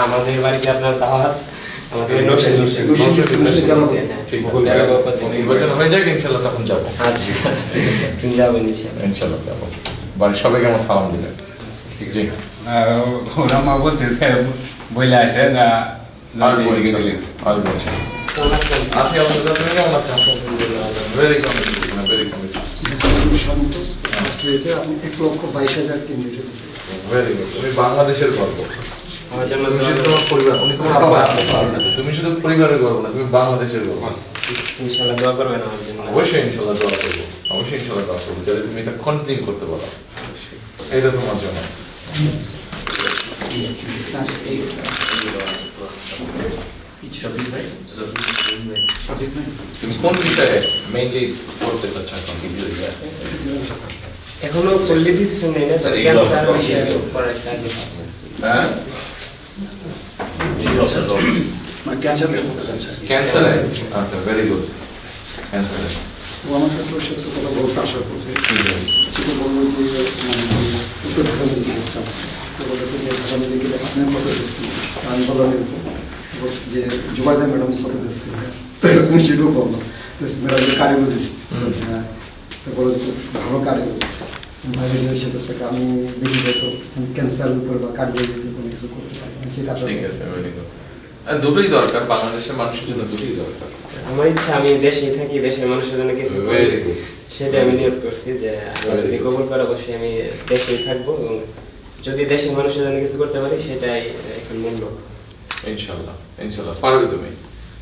আমাদের বাড়িতে আপনার দাওয়াত আমাদের নির্বাচন হয়ে যাক ইনশাল্লাহ তখন যাবো। আচ্ছা যাবেন ইনশাল্লাহ যাবো। বাড়ির সবাইকে আমার সালাম দিলেন। ঠিক আছে। ওরা মা বলছে যে বলে আসে না আসবো ইনশাল্লাহ। আজকে আমাদের তুমি কেমন আছেন? Very communication, very communication. আপনি 1,22,000 কেন্দ্রে ভেরি গুড। তুমি বাংলাদেশের গর্ব। আমার জন্য তুমি শুধু তোমার পরিবার, উনি তোমার আব্বা আছেন। তুমি শুধু পরিবারের গর্ব না, তুমি বাংলাদেশের গর্ব। ইনশাআল্লাহ দোয়া করবেন আমার জন্য। অবশ্যই ইনশাল্লাহ দোয়া করবো, অবশ্যই ইনশাল্লাহ দোয়া করবো, যাতে তুমি এটা কন্টিনিউ করতে পারো। এটা তোমার জন্য। তুমি কোন বিষয়ে মেইনলি করতে চাচ্ছ এখন? এখনো ফুললি ডিসিশন নেই না, ক্যান্সার বিষয়ে পড়ার একটা আগে আছে। হ্যাঁ, ক্যান্সার। আচ্ছা, ভেরি গুড। ক্যান্সার ও আমার সাথে সত্য কথা বলছে আশা করছে সেটা বললো যে উত্তর ঢাকা মেডিকেল চাপ তো বলেছে যে ঢাকা মেডিকেলে আপনার কত দিচ্ছি আমি বললাম এরকম বলছি যে জুবাইদা ম্যাডাম কত দিচ্ছি আমি সেটাও বললাম ম্যাডাম কার্ডিওলজিস্ট হ্যাঁ তো বলো যে খুব ভালো কার্ডিওলজিস্ট ভালো জিনিস করছে আমি দেখি হয়তো ক্যান্সারের উপর বা কার্ডিওলজির কোনো কিছু করতে পারি সেটা ঠিক আছে, ভেরি গুড। দুটোই দরকার, বাংলাদেশের মানুষের জন্য দুটোই দরকার। আমার ইচ্ছা আমি দেশেই থাকি, দেশের মানুষের জন্য কিছু করি। Very good. সেটা আমি নিয়ত করছি যে আল্লাহ যদি কবুল করে অবশ্যই আমি দেশেই থাকবো এবং যদি দেশের মানুষের জন্য কিছু করতে পারি সেটাই এখন মূল লক্ষ্য। ইনশাল্লাহ, ইনশাল্লাহ পারবে তুমি।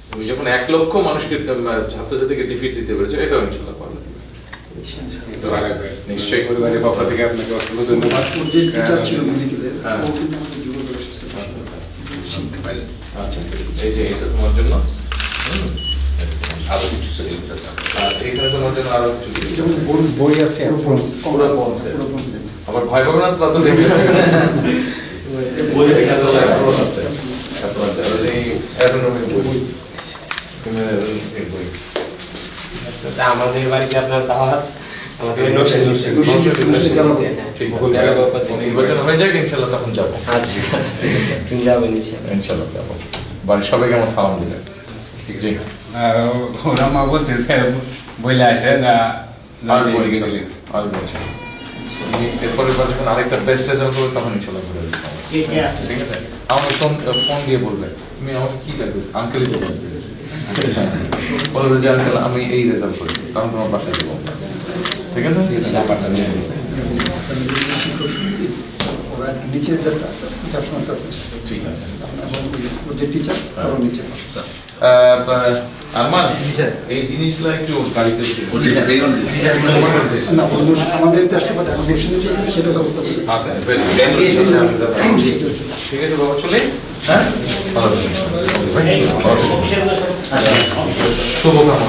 তুমি যখন 1 লক্ষ মানুষকে ছাত্রছাত্রীকে ডিফিট দিতে পেরেছো, এটাও ইনশাল্লাহ পারবে। নিশ্চয়ই পরিবারের পক্ষ থেকে আপনাকে অসংখ্য ধন্যবাদ। যে টিচার ছিল মেডিকেলের হ্যাঁ। ও কিন্তু আমাদের যুবকের শিখতে পারি আচ্ছা, এই যে এটা তোমার জন্য। আরো কিছু ছিল আর এখানে তোমার জন্য আরো কিছু দিয়েছে। যেমন বোনস বই আছে পুরো bonus এর। পুরো bonus-এর। আবার ভয় পাবে না তো, তত দেখবে বই এত অ্যাপ্রোচ আছে, অ্যাপ্রোচ আছে এই অ্যাটোনমিক বই, এই বই। তা আমাদের বাড়িতে আপনার দাওয়াত আমাদের ঠিক আছে। নির্বাচন হয়ে যাক ইনশাল্লাহ তখন যাবো। আচ্ছা যাবেন ইনশাল্লাহ যাবো। বাড়ির সবাইকে আমার সালাম দিলেন। ঠিক আছে। ওরা মা বলছে যে বলে আসে না আসবো ইনশাল্লাহ। এরপরের বার যখন আরেকটা বেস্ট রেজাল্ট করবে তখন ইনশাল্লাহ ঘুরে আসবো। ঠিক আছে, আমাকে ফোন দিয়ে বলবে তুমি আমাকে কি লাগবে, আঙ্কেলই তো বলবে। বলবে যে আঙ্কেল আমি এই রেজাল্ট করি, তখন তোমার বাসায় দেবো। ঠিক আছে, ঠিক আছে। ব্যাপারটা নিয়ে ওরা নিচে জাস্ট আসতে ঠিক আছে। ওর যে টিচার ওর নিচে আরমান, এই জিনিসগুলো একটু গাড়িতে না বন্ধু আমাদের দেশে বাট এখন দর্শনে চলছে সেটা ব্যবস্থা করতে ঠিক আছে বাবা, চলে। হ্যাঁ, ভালো থাকবেন। শুভকামনা।